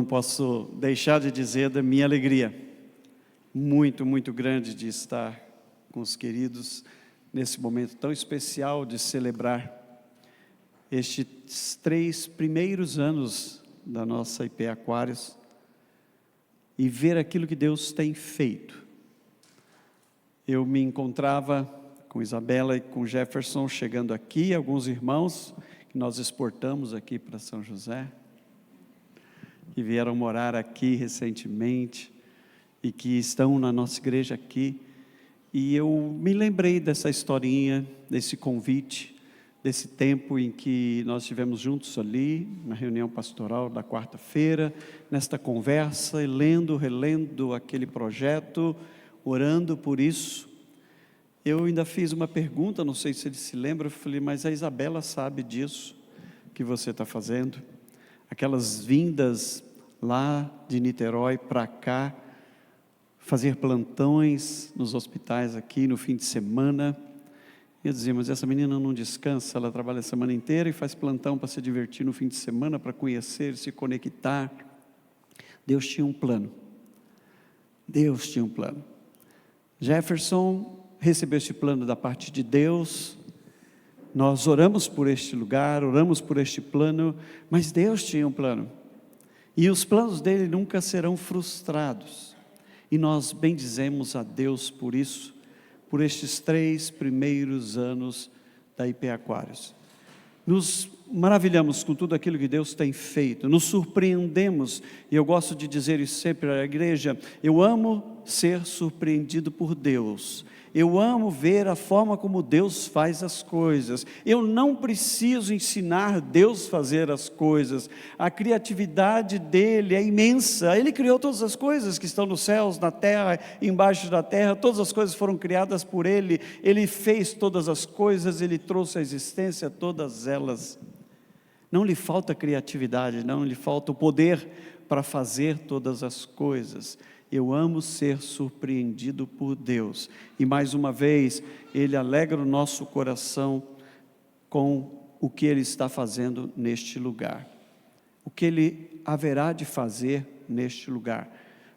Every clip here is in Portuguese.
não posso deixar de dizer da minha alegria, muito, muito grande de estar com os queridos nesse momento tão especial de celebrar estes 3 primeiros anos da nossa IP Aquários e ver aquilo que Deus tem feito. Eu me encontrava com Isabela e com Jefferson chegando aqui, alguns irmãos que nós exportamos aqui para São José, que vieram morar aqui recentemente e que estão na nossa igreja aqui, e eu me lembrei dessa historinha, desse convite, desse tempo em que nós estivemos juntos ali, na reunião pastoral da quarta-feira, nesta conversa, e lendo, relendo aquele projeto, orando por isso. Eu ainda fiz uma pergunta, não sei se ele se lembra, eu falei, mas a Isabela sabe disso que você está fazendo? Aquelas vindas lá de Niterói para cá, fazer plantões nos hospitais aqui no fim de semana. Eu dizia, mas essa menina não descansa, ela trabalha a semana inteira e faz plantão para se divertir no fim de semana, para conhecer, se conectar. Deus tinha um plano. Deus tinha um plano. Jefferson recebeu este plano da parte de Deus. Nós oramos por este lugar, oramos por este plano, mas Deus tinha um plano. E os planos dele nunca serão frustrados. E nós bendizemos a Deus por isso, por estes 3 primeiros anos da IP Aquários. Nos maravilhamos com tudo aquilo que Deus tem feito, nos surpreendemos, e eu gosto de dizer isso sempre à igreja, eu amo ser surpreendido por Deus. Eu amo ver a forma como Deus faz as coisas. Eu não preciso ensinar Deus a fazer as coisas. A criatividade dele é imensa. Ele criou todas as coisas que estão nos céus, na terra, embaixo da terra. Todas as coisas foram criadas por ele. Ele fez todas as coisas, ele trouxe à existência todas elas. Não lhe falta criatividade, não lhe falta o poder para fazer todas as coisas. Eu amo ser surpreendido por Deus. E mais uma vez, Ele alegra o nosso coração com o que Ele está fazendo neste lugar. O que Ele haverá de fazer neste lugar.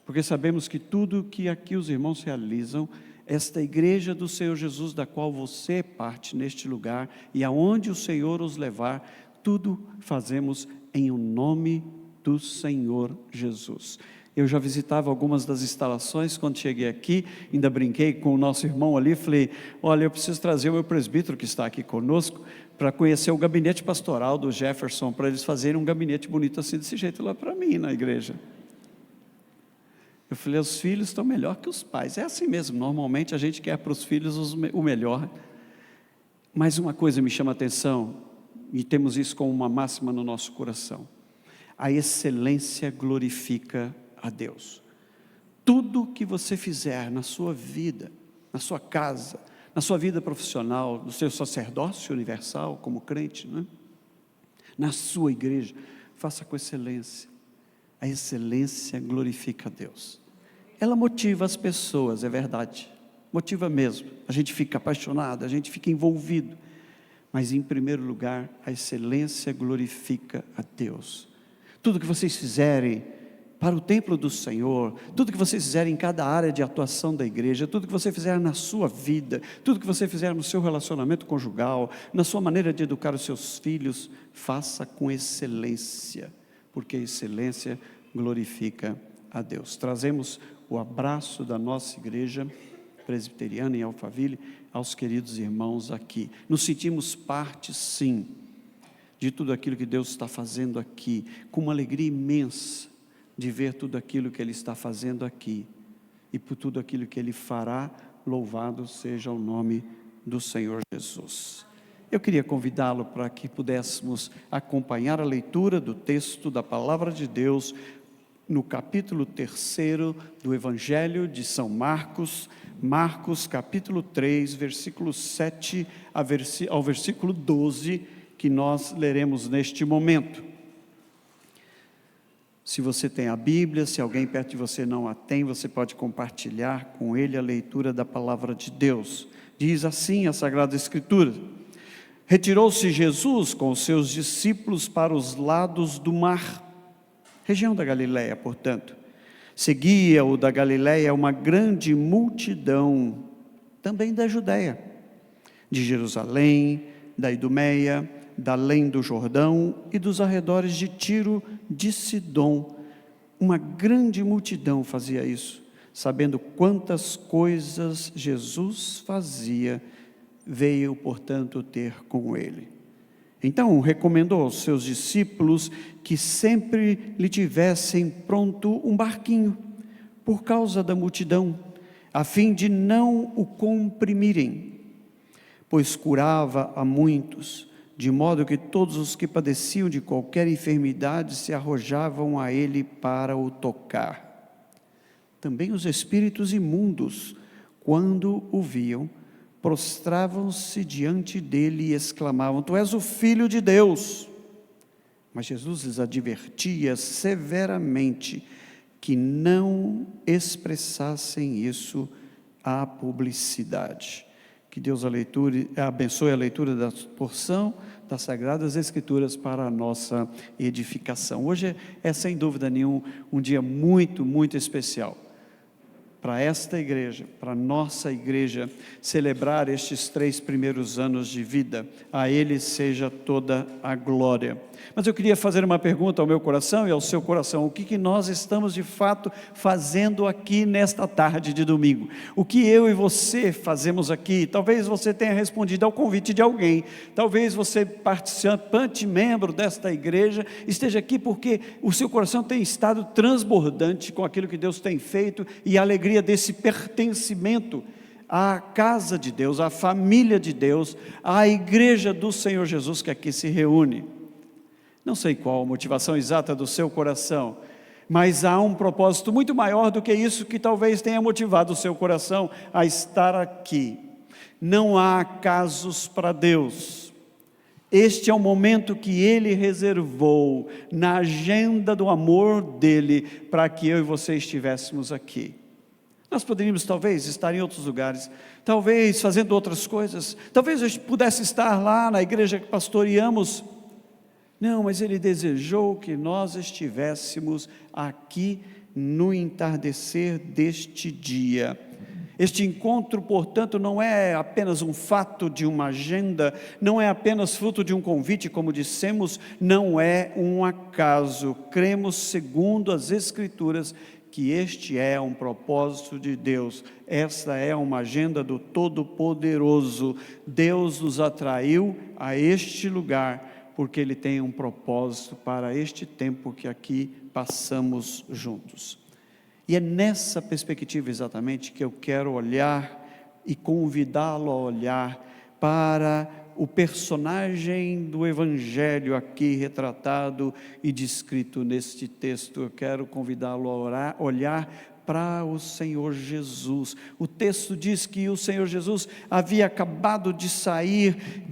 Porque sabemos que tudo que aqui os irmãos realizam, esta igreja do Senhor Jesus, da qual você é parte neste lugar, e aonde o Senhor os levar, tudo fazemos em o nome do Senhor Jesus. Eu já visitava algumas das instalações, quando cheguei aqui, ainda brinquei com o nosso irmão ali, falei, olha, eu preciso trazer o meu presbítero que está aqui conosco, para conhecer o gabinete pastoral do Jefferson, para eles fazerem um gabinete bonito assim, desse jeito lá para mim, na igreja. Eu falei, os filhos estão melhor que os pais, é assim mesmo, normalmente a gente quer para os filhos o melhor. Mas uma coisa me chama a atenção, e temos isso como uma máxima no nosso coração, a excelência glorifica a Deus. Tudo que você fizer na sua vida, na sua casa, na sua vida profissional, no seu sacerdócio universal como crente, né? Na sua igreja, faça com excelência. A excelência glorifica a Deus. Ela motiva as pessoas, é verdade, motiva mesmo, a gente fica apaixonado, a gente fica envolvido, mas em primeiro lugar, a excelência glorifica a Deus. Tudo que vocês fizerem para o templo do Senhor, tudo que vocês fizerem em cada área de atuação da igreja, tudo que você fizer na sua vida, tudo que você fizer no seu relacionamento conjugal, na sua maneira de educar os seus filhos, faça com excelência, porque a excelência glorifica a Deus. Trazemos o abraço da nossa igreja presbiteriana em Alphaville aos queridos irmãos aqui. Nos sentimos parte, sim, de tudo aquilo que Deus está fazendo aqui, com uma alegria imensa, de ver tudo aquilo que Ele está fazendo aqui, e por tudo aquilo que Ele fará, louvado seja o nome do Senhor Jesus. Eu queria convidá-lo para que pudéssemos acompanhar a leitura do texto da Palavra de Deus, no capítulo 3 do Evangelho de São Marcos, Marcos capítulo 3, versículo 7 ao versículo 12, que nós leremos neste momento. Se você tem a Bíblia, se alguém perto de você não a tem, você pode compartilhar com ele a leitura da Palavra de Deus. Diz assim a Sagrada Escritura: Retirou-se Jesus com os seus discípulos para os lados do mar, região da Galileia, portanto. Seguia-o da Galileia uma grande multidão, também da Judéia, de Jerusalém, da Idumeia, da além do Jordão e dos arredores de Tiro, de Sidom. Uma grande multidão fazia isso, sabendo quantas coisas Jesus fazia, veio, portanto, ter com ele. Então, recomendou aos seus discípulos que sempre lhe tivessem pronto um barquinho, por causa da multidão, a fim de não o comprimirem, pois curava a muitos, de modo que todos os que padeciam de qualquer enfermidade se arrojavam a ele para o tocar. Também os espíritos imundos, quando o viam, prostravam-se diante dele e exclamavam: Tu és o Filho de Deus. Mas Jesus lhes advertia severamente que não expressassem isso à publicidade. Que Deus abençoe a leitura da porção das Sagradas Escrituras para a nossa edificação. Hoje é sem dúvida nenhuma um dia muito, muito especial para esta igreja, para a nossa igreja, celebrar estes 3 primeiros anos de vida. A Ele seja toda a glória. Mas eu queria fazer uma pergunta ao meu coração e ao seu coração: o que nós estamos de fato fazendo aqui nesta tarde de domingo? O que eu e você fazemos aqui? Talvez você tenha respondido ao convite de alguém, talvez você, participante, membro desta igreja, esteja aqui porque o seu coração tem estado transbordante com aquilo que Deus tem feito e a alegria desse pertencimento à casa de Deus, à família de Deus, à igreja do Senhor Jesus que aqui se reúne. Não sei qual a motivação exata do seu coração, mas há um propósito muito maior do que isso que talvez tenha motivado o seu coração a estar aqui. Não há acasos para Deus. Este é o momento que Ele reservou na agenda do amor dEle para que eu e você estivéssemos aqui. Nós poderíamos talvez estar em outros lugares, talvez fazendo outras coisas, talvez eu pudesse estar lá na igreja que pastoreamos. Não, mas Ele desejou que nós estivéssemos aqui no entardecer deste dia. Este encontro, portanto, não é apenas um fato de uma agenda, não é apenas fruto de um convite, como dissemos, não é um acaso. Cremos, segundo as Escrituras, que este é um propósito de Deus, esta é uma agenda do Todo-Poderoso. Deus nos atraiu a este lugar, porque Ele tem um propósito para este tempo que aqui passamos juntos. E é nessa perspectiva exatamente que eu quero olhar e convidá-lo a olhar para o personagem do Evangelho aqui retratado e descrito neste texto. Eu quero convidá-lo a olhar para o Senhor Jesus. O texto diz que o Senhor Jesus havia acabado de sair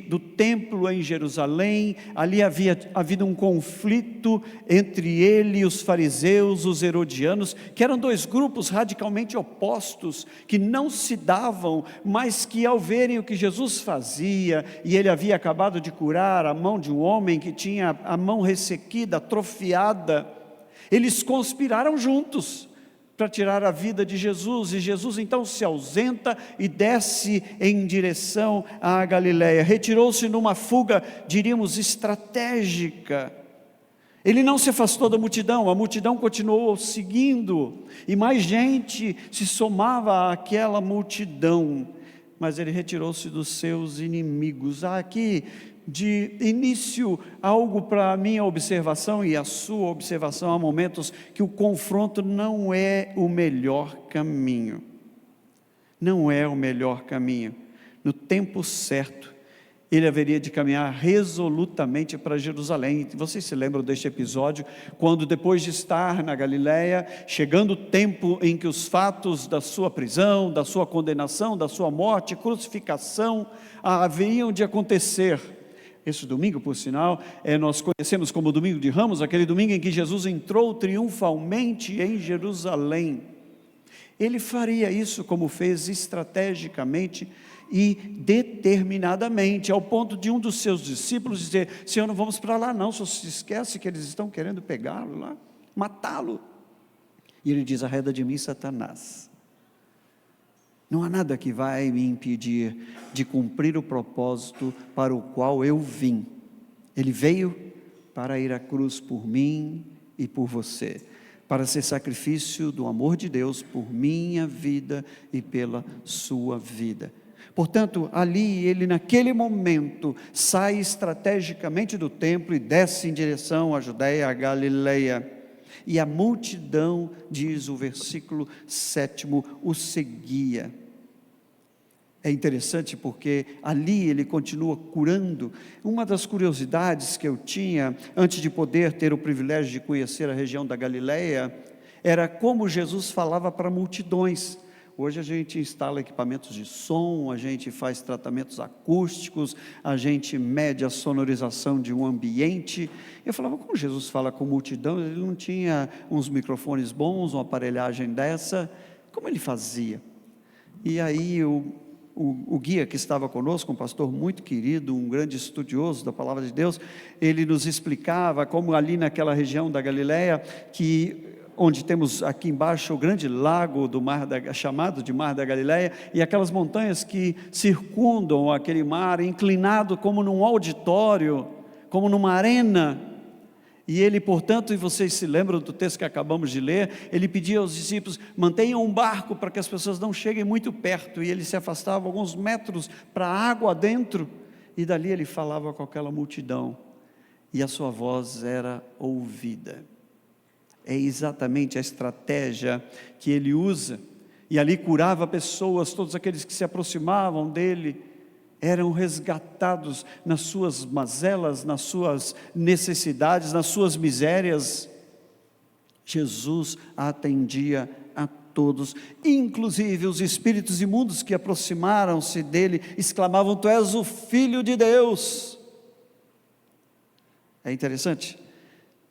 do templo em Jerusalém. Ali havia havido um conflito entre ele e os fariseus, os herodianos, que eram 2 grupos radicalmente opostos, que não se davam, mas que ao verem o que Jesus fazia, e ele havia acabado de curar a mão de um homem que tinha a mão ressequida, atrofiada, eles conspiraram juntos para tirar a vida de Jesus, e Jesus então se ausenta e desce em direção à Galileia. Retirou-se numa fuga, diríamos, estratégica. Ele não se afastou da multidão, a multidão continuou seguindo, e mais gente se somava àquela multidão, mas ele retirou-se dos seus inimigos. Há aqui, de início, algo para a minha observação e a sua observação. Há momentos que o confronto não é o melhor caminho. Não é o melhor caminho. No tempo certo, ele haveria de caminhar resolutamente para Jerusalém. Vocês se lembram deste episódio, quando depois de estar na Galileia, chegando o tempo em que os fatos da sua prisão, da sua condenação, da sua morte, crucificação, haveriam de acontecer. Esse domingo, por sinal, nós conhecemos como Domingo de Ramos, aquele domingo em que Jesus entrou triunfalmente em Jerusalém. Ele faria isso como fez estrategicamente e determinadamente, ao ponto de um dos seus discípulos dizer: Senhor, não vamos para lá não, só se esquece que eles estão querendo pegá-lo lá. matá-lo. E ele diz: arreda de mim, Satanás. Não há nada que vai me impedir de cumprir o propósito para o qual eu vim. Ele veio para ir à cruz por mim e por você, para ser sacrifício do amor de Deus por minha vida e pela sua vida. Portanto, ali ele naquele momento sai estrategicamente do templo e desce em direção à Judeia, à Galileia. E a multidão, diz o versículo 7, o seguia. É interessante porque ali ele continua curando. Uma das curiosidades que eu tinha, antes de poder ter o privilégio de conhecer a região da Galileia, era como Jesus falava para multidões. Hoje a gente instala equipamentos de som, a gente faz tratamentos acústicos, a gente mede a sonorização de um ambiente. Eu falava, como Jesus fala com multidão? Ele não tinha uns microfones bons, uma aparelhagem dessa, como ele fazia? E aí o guia que estava conosco, um pastor muito querido, um grande estudioso da palavra de Deus, ele nos explicava como ali naquela região da Galileia, onde temos aqui embaixo o grande lago do chamado de Mar da Galileia, e aquelas montanhas que circundam aquele mar, inclinado como num auditório, como numa arena. E ele, portanto, e vocês se lembram do texto que acabamos de ler, ele pedia aos discípulos: mantenham um barco para que as pessoas não cheguem muito perto, e ele se afastava alguns metros para a água adentro, e dali ele falava com aquela multidão, e a sua voz era ouvida. É exatamente a estratégia que ele usa, e ali curava pessoas, todos aqueles que se aproximavam dele, eram resgatados nas suas mazelas, nas suas necessidades, nas suas misérias. Jesus atendia a todos, inclusive os espíritos imundos que aproximaram-se dele, exclamavam: tu és o Filho de Deus. É interessante,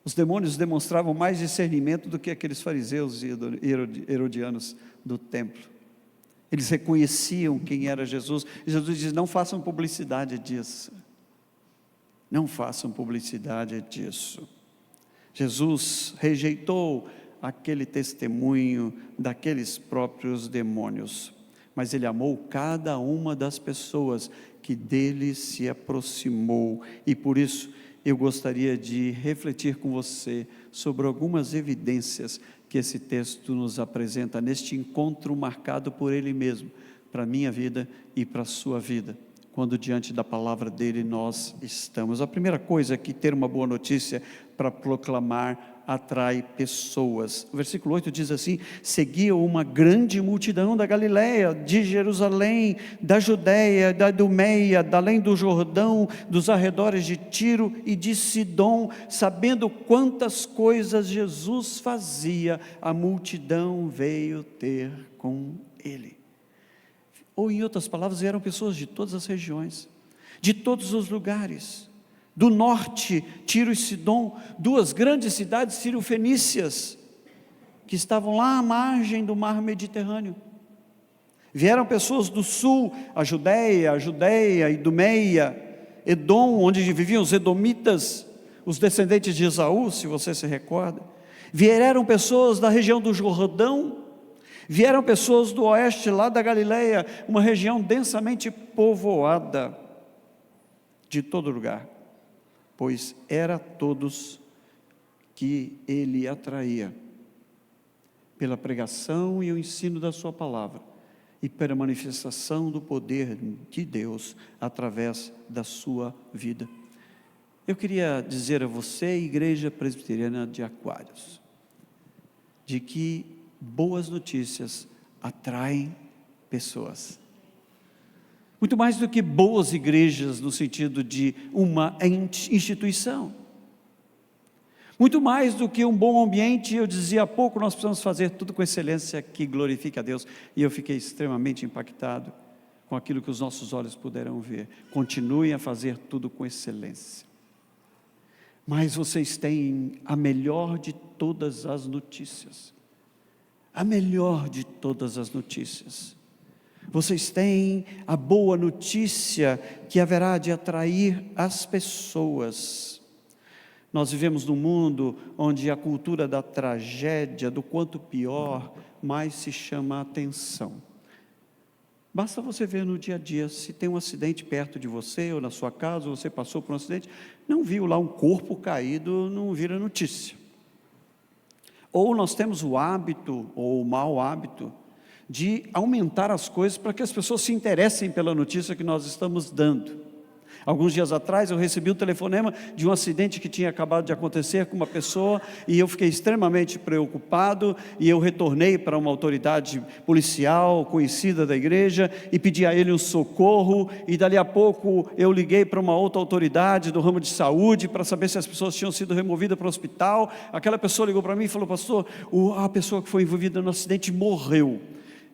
os demônios demonstravam mais discernimento do que aqueles fariseus e herodianos do templo. Eles reconheciam quem era Jesus. E Jesus diz: não façam publicidade disso. Não façam publicidade disso. Jesus rejeitou aquele testemunho daqueles próprios demônios, mas ele amou cada uma das pessoas que dele se aproximou, e por isso eu gostaria de refletir com você sobre algumas evidências que esse texto nos apresenta neste encontro marcado por Ele mesmo, para a minha vida e para a sua vida, quando diante da palavra dEle nós estamos. A primeira coisa é que ter uma boa notícia para proclamar atrai pessoas. O versículo 8 diz assim: seguia uma grande multidão da Galileia, de Jerusalém, da Judeia, da Idumeia, da além do Jordão, dos arredores de Tiro e de Sidom. Sabendo quantas coisas Jesus fazia, a multidão veio ter com ele. Ou em outras palavras, eram pessoas de todas as regiões, de todos os lugares. Do norte, Tiro e Sidom, duas grandes cidades sírio-fenícias, que estavam lá à margem do mar Mediterrâneo. Vieram pessoas do sul, a Judeia, Idumeia, Edom, onde viviam os edomitas, os descendentes de Esaú, se você se recorda. Vieram pessoas da região do Jordão, vieram pessoas do oeste, lá da Galileia, uma região densamente povoada, de todo lugar, pois era todos que ele atraía, pela pregação e o ensino da sua palavra, e pela manifestação do poder de Deus, através da sua vida. Eu queria dizer a você, Igreja Presbiteriana de Aquários, de que boas notícias atraem pessoas. Muito mais do que boas igrejas no sentido de uma instituição. Muito mais do que um bom ambiente. Eu dizia há pouco, nós precisamos fazer tudo com excelência que glorifique a Deus. E eu fiquei extremamente impactado com aquilo que os nossos olhos puderam ver. Continuem a fazer tudo com excelência. Mas vocês têm a melhor de todas as notícias. A melhor de todas as notícias. Vocês têm a boa notícia que haverá de atrair as pessoas. Nós vivemos num mundo onde a cultura da tragédia, do quanto pior, mais se chama a atenção. Basta você ver no dia a dia, se tem um acidente perto de você, ou na sua casa, ou você passou por um acidente, não viu lá um corpo caído, não vira notícia. Ou nós temos o hábito, ou o mau hábito, de aumentar as coisas para que as pessoas se interessem pela notícia que nós estamos dando. Alguns dias atrás eu recebi um telefonema de um acidente que tinha acabado de acontecer com uma pessoa, e eu fiquei extremamente preocupado, e eu retornei para uma autoridade policial conhecida da igreja, e pedi a ele um socorro, e dali a pouco eu liguei para uma outra autoridade do ramo de saúde, para saber se as pessoas tinham sido removidas para o hospital. Aquela pessoa ligou para mim e falou: pastor, a pessoa que foi envolvida no acidente morreu.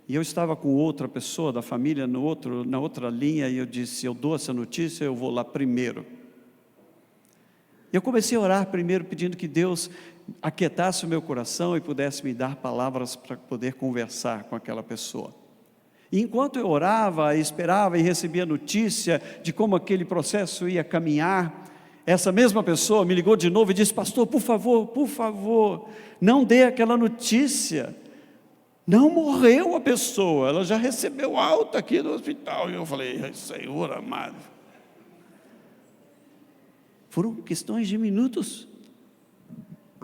E eu estava com outra pessoa da família na outra linha, e eu disse: eu dou essa notícia, eu vou lá primeiro. Eu comecei a orar primeiro, pedindo que Deus aquietasse o meu coração e pudesse me dar palavras para poder conversar com aquela pessoa. E enquanto eu orava, esperava e recebia notícia de como aquele processo ia caminhar, essa mesma pessoa me ligou de novo e disse: pastor, por favor, não dê aquela notícia. Não morreu a pessoa, ela já recebeu alta aqui no hospital. E eu falei: Senhor amado. Foram questões de minutos.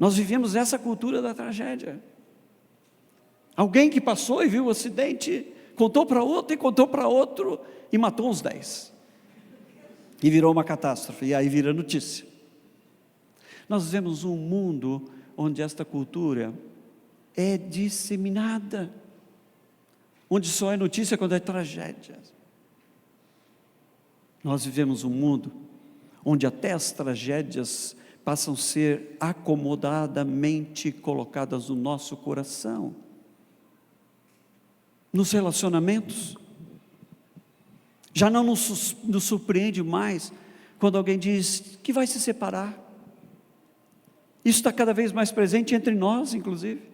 Nós vivemos essa cultura da tragédia. Alguém que passou e viu o acidente, contou para outro e contou para outro, e matou uns 10. E virou uma catástrofe, e aí vira notícia. Nós vivemos um mundo onde esta cultura é disseminada, onde só é notícia quando é tragédia. Nós vivemos um mundo onde até as tragédias passam a ser acomodadamente colocadas no nosso coração, nos relacionamentos. Já não nos surpreende mais quando alguém diz que vai se separar. Isso está cada vez mais presente entre nós, inclusive.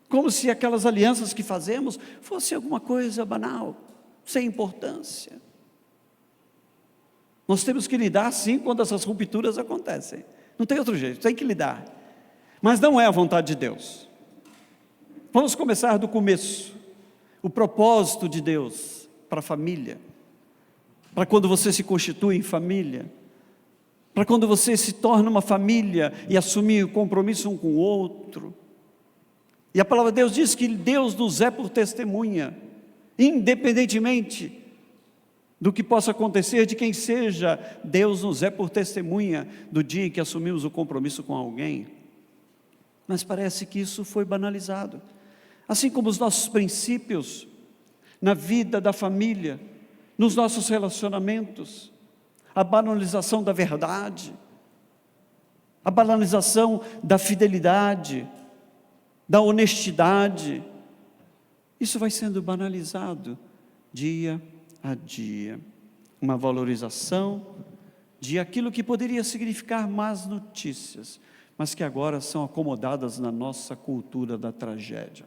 Como se aquelas alianças que fazemos fossem alguma coisa banal, sem importância. Nós temos que lidar sim quando essas rupturas acontecem. Não tem outro jeito, tem que lidar. Mas não é a vontade de Deus. Vamos começar do começo. O propósito de Deus para a família, para quando você se constitui em família, para quando você se torna uma família e assumir o compromisso um com o outro. E a palavra de Deus diz que Deus nos é por testemunha, independentemente do que possa acontecer, de quem seja, Deus nos é por testemunha do dia em que assumimos o compromisso com alguém. Mas parece que isso foi banalizado, assim como os nossos princípios na vida da família, nos nossos relacionamentos, a banalização da verdade, a banalização da fidelidade, da honestidade. Isso vai sendo banalizado dia a dia. Uma valorização de aquilo que poderia significar más notícias, mas que agora são acomodadas na nossa cultura da tragédia.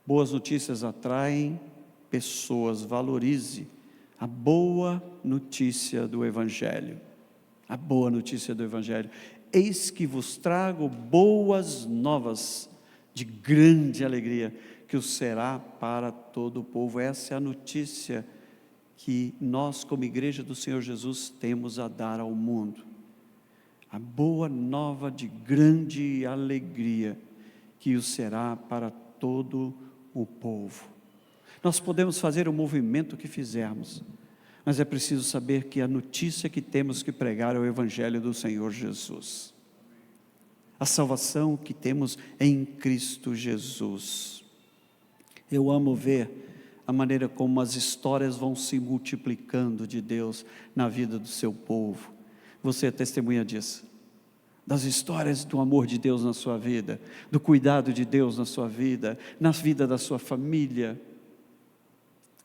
Boas notícias atraem pessoas. Valorize a boa notícia do Evangelho. A boa notícia do Evangelho. Eis que vos trago boas novas de grande alegria, que o será para todo o povo. Essa é a notícia que nós, como igreja do Senhor Jesus, temos a dar ao mundo. A boa nova de grande alegria, que o será para todo o povo. Nós podemos fazer o movimento que fizermos, mas é preciso saber que a notícia que temos que pregar é o Evangelho do Senhor Jesus. A salvação que temos em Cristo Jesus. Eu amo ver a maneira como as histórias vão se multiplicando de Deus na vida do seu povo. Você é testemunha disso. Das histórias do amor de Deus na sua vida, do cuidado de Deus na sua vida, na vida da sua família.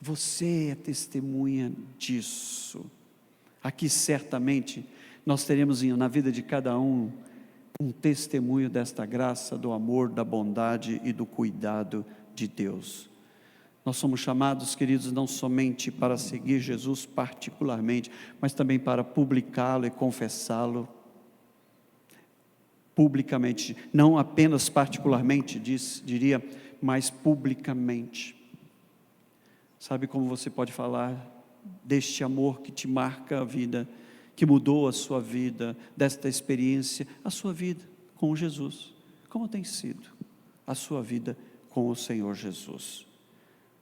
Você é testemunha disso. Aqui certamente nós teremos na vida de cada um testemunho desta graça, do amor, da bondade e do cuidado de Deus. Nós somos chamados, queridos, não somente para seguir Jesus particularmente, mas também para publicá-lo e confessá-lo publicamente, não apenas particularmente, diria, mas publicamente. Sabe como você pode falar deste amor que te marca a vida, que mudou a sua vida, desta experiência, a sua vida com Jesus? Como tem sido a sua vida com o Senhor Jesus?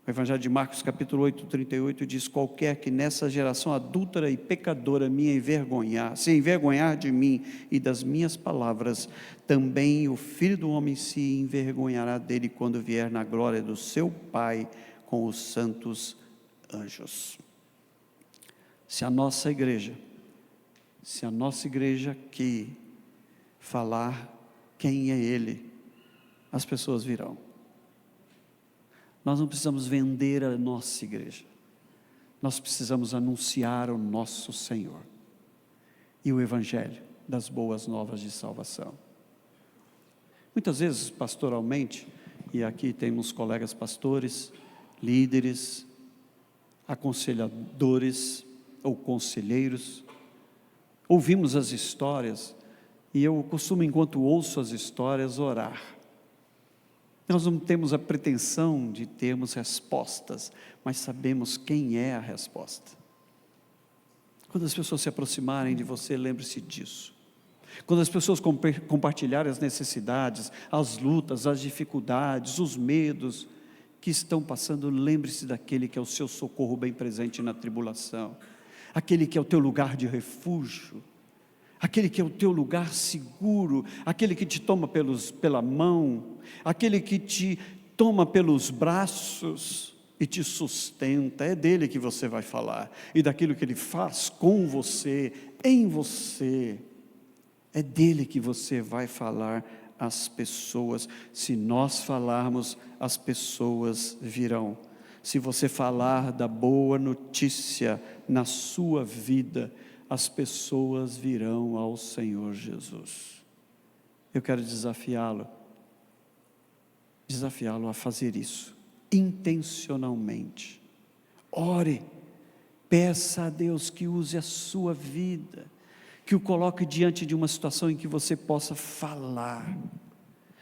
O Evangelho de Marcos capítulo 8, 38 diz: qualquer que nessa geração adúltera e pecadora se envergonhar de mim e das minhas palavras, também o Filho do Homem se envergonhará dele quando vier na glória do seu Pai com os santos anjos. Se a nossa igreja aqui falar quem é Ele, as pessoas virão. Nós não precisamos vender a nossa igreja, nós precisamos anunciar o nosso Senhor e o Evangelho das boas novas de salvação. Muitas vezes, pastoralmente, e aqui temos colegas pastores, líderes, aconselhadores ou conselheiros, ouvimos as histórias, e eu costumo, enquanto ouço as histórias, orar. Nós não temos a pretensão de termos respostas, mas sabemos quem é a resposta. Quando as pessoas se aproximarem de você, lembre-se disso. Quando as pessoas compartilharem as necessidades, as lutas, as dificuldades, os medos que estão passando, lembre-se daquele que é o seu socorro bem presente na tribulação, aquele que é o teu lugar de refúgio, aquele que é o teu lugar seguro, aquele que te toma pela mão, aquele que te toma pelos braços e te sustenta. É dele que você vai falar, e daquilo que ele faz com você, em você, é dele que você vai falar às pessoas. Se nós falarmos, as pessoas virão. Se você falar da boa notícia na sua vida, as pessoas virão ao Senhor Jesus. Eu quero desafiá-lo a fazer isso, intencionalmente. Ore, peça a Deus que use a sua vida, que o coloque diante de uma situação em que você possa falar.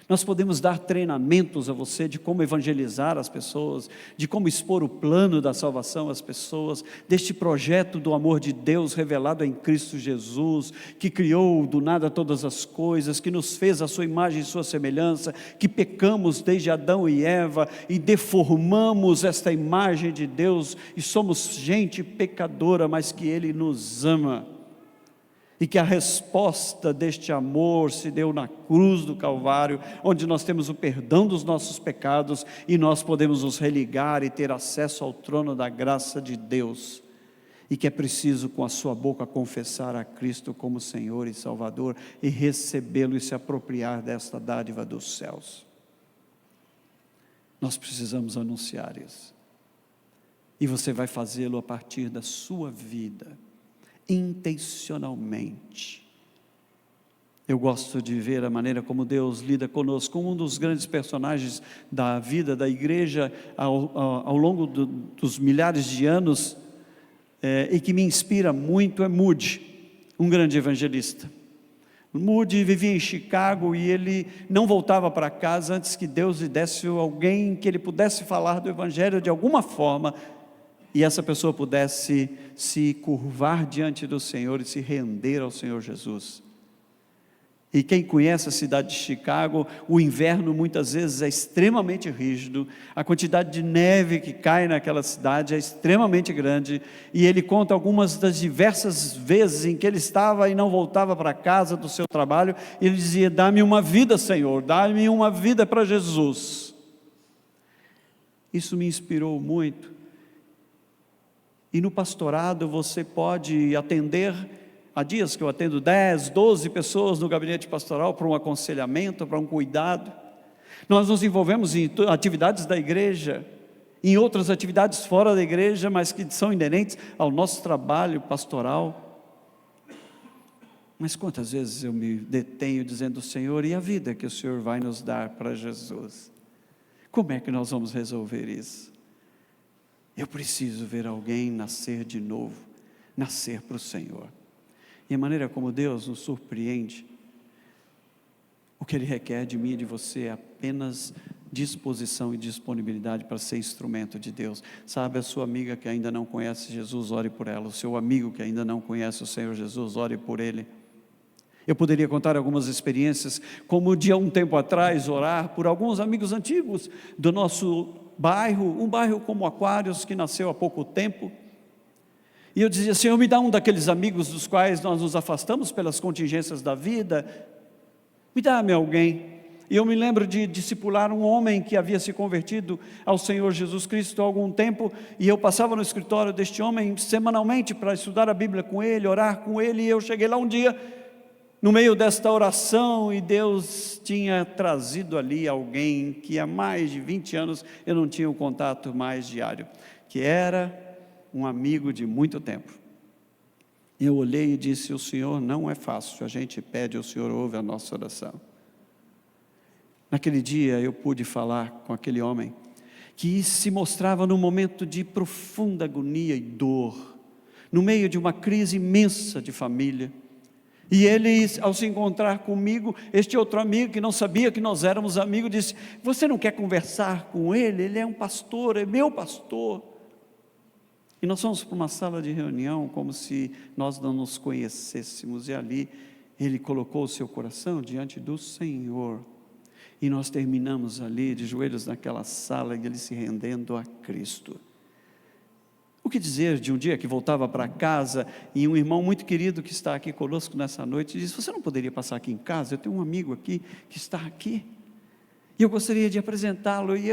Nós podemos dar treinamentos a você de como evangelizar as pessoas, de como expor o plano da salvação às pessoas, deste projeto do amor de Deus revelado em Cristo Jesus, que criou do nada todas as coisas, que nos fez a sua imagem e sua semelhança, que pecamos desde Adão e Eva e deformamos esta imagem de Deus e somos gente pecadora, mas que Ele nos ama. E que a resposta deste amor se deu na cruz do Calvário, onde nós temos o perdão dos nossos pecados e nós podemos nos religar e ter acesso ao trono da graça de Deus. E que é preciso com a sua boca confessar a Cristo como Senhor e Salvador e recebê-lo e se apropriar desta dádiva dos céus. Nós precisamos anunciar isso. E você vai fazê-lo a partir da sua vida, intencionalmente. Eu gosto de ver a maneira como Deus lida conosco. Um dos grandes personagens da vida da igreja ao longo dos milhares de anos, e que me inspira muito, é Moody, um grande evangelista. Moody vivia em Chicago e ele não voltava para casa antes que Deus lhe desse alguém que ele pudesse falar do evangelho de alguma forma, e essa pessoa pudesse se curvar diante do Senhor e se render ao Senhor Jesus. E quem conhece a cidade de Chicago, o inverno muitas vezes é extremamente rígido, a quantidade de neve que cai naquela cidade é extremamente grande, e ele conta algumas das diversas vezes em que ele estava e não voltava para casa do seu trabalho, e ele dizia: dá-me uma vida, Senhor, dá-me uma vida para Jesus. Isso me inspirou muito. E no pastorado você pode atender, há dias que eu atendo 10, 12 pessoas no gabinete pastoral para um aconselhamento, para um cuidado. Nós nos envolvemos em atividades da igreja, em outras atividades fora da igreja, mas que são inerentes ao nosso trabalho pastoral. Mas quantas vezes eu me detenho dizendo: Senhor, e a vida que o Senhor vai nos dar para Jesus? Como é que nós vamos resolver isso? Eu preciso ver alguém nascer de novo, nascer para o Senhor. E a maneira como Deus nos surpreende, o que Ele requer de mim e de você é apenas disposição e disponibilidade para ser instrumento de Deus. Sabe, a sua amiga que ainda não conhece Jesus, ore por ela. O seu amigo que ainda não conhece o Senhor Jesus, ore por ele. Eu poderia contar algumas experiências, como de há um tempo atrás, orar por alguns amigos antigos do nosso bairro, um bairro como Aquários, que nasceu há pouco tempo. E eu dizia: Senhor, me dá um daqueles amigos dos quais nós nos afastamos pelas contingências da vida, me dá-me alguém. E eu me lembro de discipular um homem que havia se convertido ao Senhor Jesus Cristo há algum tempo, e eu passava no escritório deste homem semanalmente para estudar a Bíblia com ele, orar com ele, e eu cheguei lá um dia, no meio desta oração, e Deus tinha trazido ali alguém que há mais de 20 anos eu não tinha um contato mais diário, que era um amigo de muito tempo. Eu olhei e disse: o Senhor não é fácil, a gente pede, o Senhor ouve a nossa oração. Naquele dia eu pude falar com aquele homem, que se mostrava num momento de profunda agonia e dor, no meio de uma crise imensa de família. E ele, ao se encontrar comigo, este outro amigo que não sabia que nós éramos amigos, disse: você não quer conversar com ele? Ele é um pastor, é meu pastor. E nós fomos para uma sala de reunião, como se nós não nos conhecêssemos, e ali ele colocou o seu coração diante do Senhor, e nós terminamos ali de joelhos naquela sala, e ele se rendendo a Cristo. O que dizer de um dia que voltava para casa, e um irmão muito querido que está aqui conosco nessa noite, disse: você não poderia passar aqui em casa? Eu tenho um amigo aqui, que está aqui, e eu gostaria de apresentá-lo. E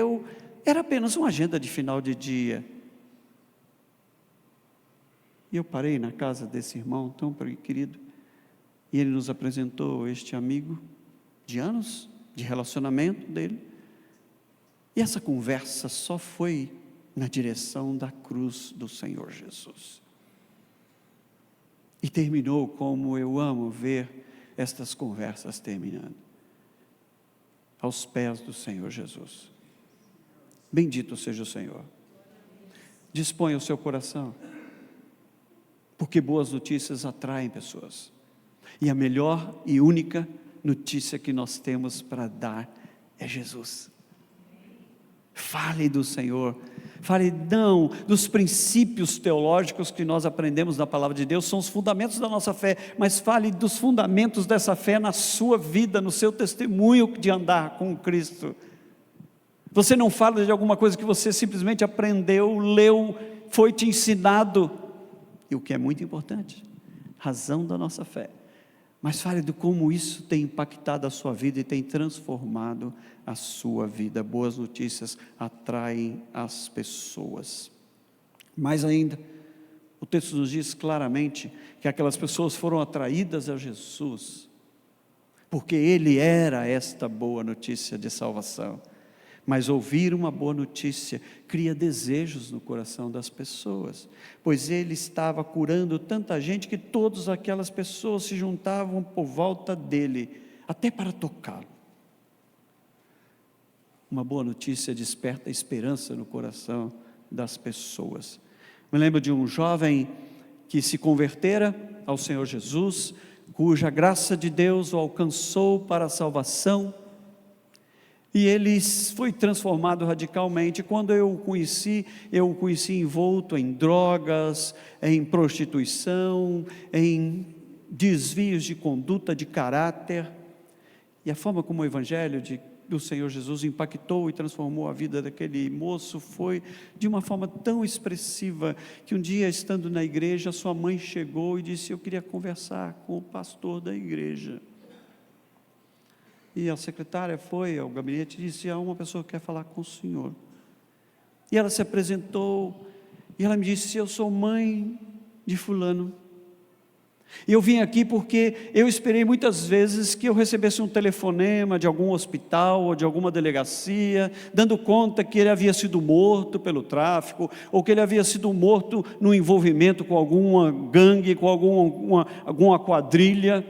era apenas uma agenda de final de dia. E eu parei na casa desse irmão tão querido, e ele nos apresentou este amigo de anos, de relacionamento dele, e essa conversa só foi na direção da cruz do Senhor Jesus, e terminou como eu amo ver estas conversas terminando, aos pés do Senhor Jesus. Bendito seja o Senhor. Disponha o seu coração, porque boas notícias atraem pessoas, e a melhor e única notícia que nós temos para dar é Jesus. Fale do Senhor, fale não dos princípios teológicos que nós aprendemos na palavra de Deus, são os fundamentos da nossa fé, mas fale dos fundamentos dessa fé na sua vida, no seu testemunho de andar com Cristo. Você não fala de alguma coisa que você simplesmente aprendeu, leu, foi te ensinado, e o que é muito importante, razão da nossa fé, mas fale de como isso tem impactado a sua vida e tem transformado a sua vida. Boas notícias atraem as pessoas. Mais ainda, o texto nos diz claramente que aquelas pessoas foram atraídas a Jesus, porque Ele era esta boa notícia de salvação. Mas ouvir uma boa notícia cria desejos no coração das pessoas, pois Ele estava curando tanta gente que todas aquelas pessoas se juntavam por volta dEle, até para tocá-lo. Uma boa notícia desperta esperança no coração das pessoas. Me lembro de um jovem que se convertera ao Senhor Jesus, cuja graça de Deus o alcançou para a salvação, e ele foi transformado radicalmente. Quando eu o conheci envolto em drogas, em prostituição, em desvios de conduta, de caráter, e a forma como o Evangelho do Senhor Jesus impactou e transformou a vida daquele moço foi de uma forma tão expressiva, que um dia, estando na igreja, sua mãe chegou e disse: eu queria conversar com o pastor da igreja. E a secretária foi ao gabinete e disse: há uma pessoa que quer falar com o senhor. E ela se apresentou, e ela me disse: eu sou mãe de fulano, e eu vim aqui porque eu esperei muitas vezes que eu recebesse um telefonema de algum hospital ou de alguma delegacia, dando conta que ele havia sido morto pelo tráfico, ou que ele havia sido morto no envolvimento com alguma gangue, com alguma quadrilha.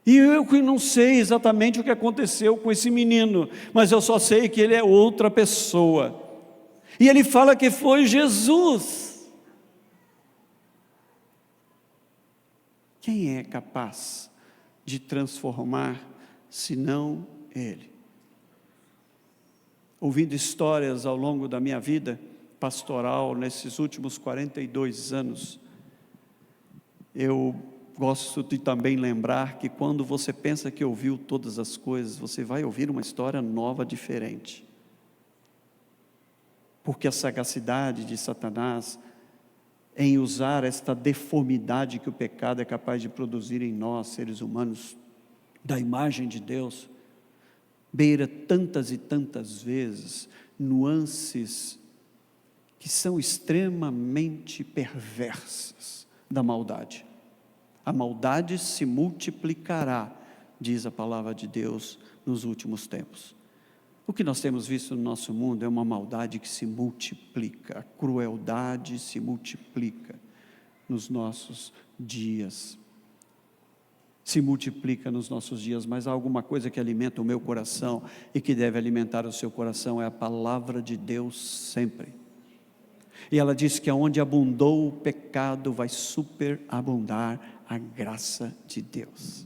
E eu não sei exatamente o que aconteceu com esse menino, mas eu só sei que ele é outra pessoa. E ele fala que foi Jesus. Quem é capaz de transformar, senão Ele? Ouvindo histórias ao longo da minha vida pastoral, nesses últimos 42 anos, eu gosto de também lembrar que quando você pensa que ouviu todas as coisas, você vai ouvir uma história nova, diferente. Porque a sagacidade de Satanás em usar esta deformidade que o pecado é capaz de produzir em nós, seres humanos, da imagem de Deus, beira tantas e tantas vezes nuances que são extremamente perversas da maldade. A maldade se multiplicará, diz a palavra de Deus, nos últimos tempos. O que nós temos visto no nosso mundo é uma maldade que se multiplica, a crueldade se multiplica nos nossos dias. Se multiplica nos nossos dias, mas há alguma coisa que alimenta o meu coração e que deve alimentar o seu coração, é a palavra de Deus sempre. E ela diz que aonde abundou o pecado, vai superabundar a graça de Deus.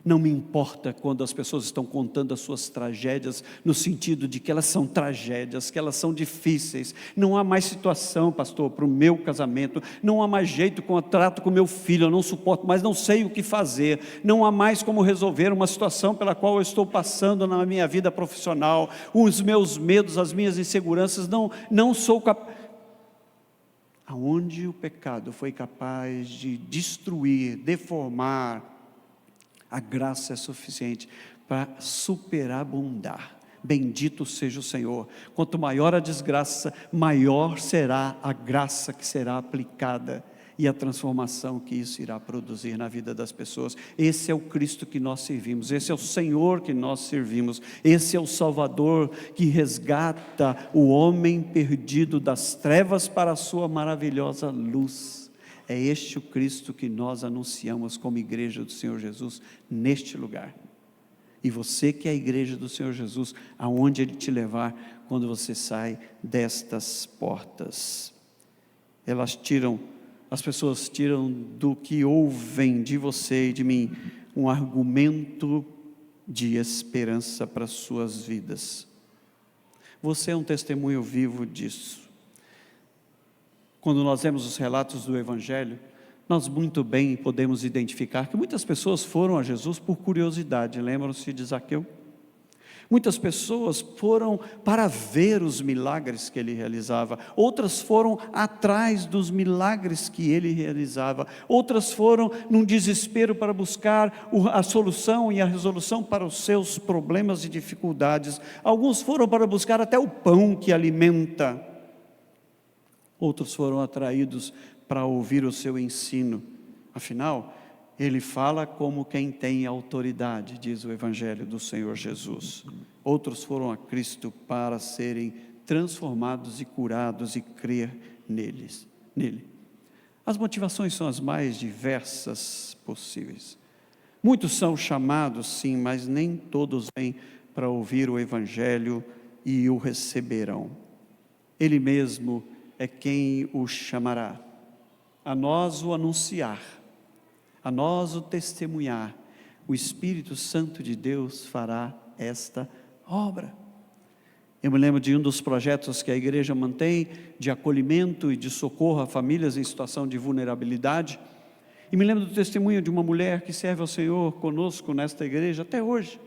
Não me importa quando as pessoas estão contando as suas tragédias, no sentido de que elas são tragédias, que elas são difíceis. Não há mais situação, pastor, para o meu casamento. Não há mais jeito com o trato com meu filho, eu não suporto, mas não sei o que fazer. Não há mais como resolver uma situação pela qual eu estou passando na minha vida profissional. Os meus medos, as minhas inseguranças, não sou capaz. Aonde o pecado foi capaz de destruir, deformar, a graça é suficiente para superabundar. Bendito seja o Senhor. Quanto maior a desgraça, maior será a graça que será aplicada e a transformação que isso irá produzir na vida das pessoas. Esse é o Cristo que nós servimos, esse é o Senhor que nós servimos, esse é o Salvador que resgata o homem perdido das trevas para a sua maravilhosa luz. É este o Cristo que nós anunciamos como igreja do Senhor Jesus neste lugar. E você que é a igreja do Senhor Jesus, aonde Ele te levar quando você sai destas portas. As pessoas tiram do que ouvem de você e de mim um argumento de esperança para as suas vidas. Você é um testemunho vivo disso. Quando nós vemos os relatos do Evangelho, nós muito bem podemos identificar que muitas pessoas foram a Jesus por curiosidade. Lembram-se de Zaqueu? Muitas pessoas foram para ver os milagres que ele realizava, outras foram atrás dos milagres que ele realizava, outras foram num desespero para buscar a solução e a resolução para os seus problemas e dificuldades. Alguns foram para buscar até o pão que alimenta, outros foram atraídos para ouvir o seu ensino. Afinal, ele fala como quem tem autoridade, diz o Evangelho do Senhor Jesus. Outros foram a Cristo para serem transformados e curados e crer nele. As motivações são as mais diversas possíveis. Muitos são chamados, sim, mas nem todos vêm para ouvir o Evangelho e o receberão. Ele mesmo é quem o chamará, a nós o anunciar, a nós o testemunhar. O Espírito Santo de Deus fará esta obra. Eu me lembro de um dos projetos que a igreja mantém, de acolhimento e de socorro a famílias em situação de vulnerabilidade, e me lembro do testemunho de uma mulher que serve ao Senhor conosco nesta igreja até hoje.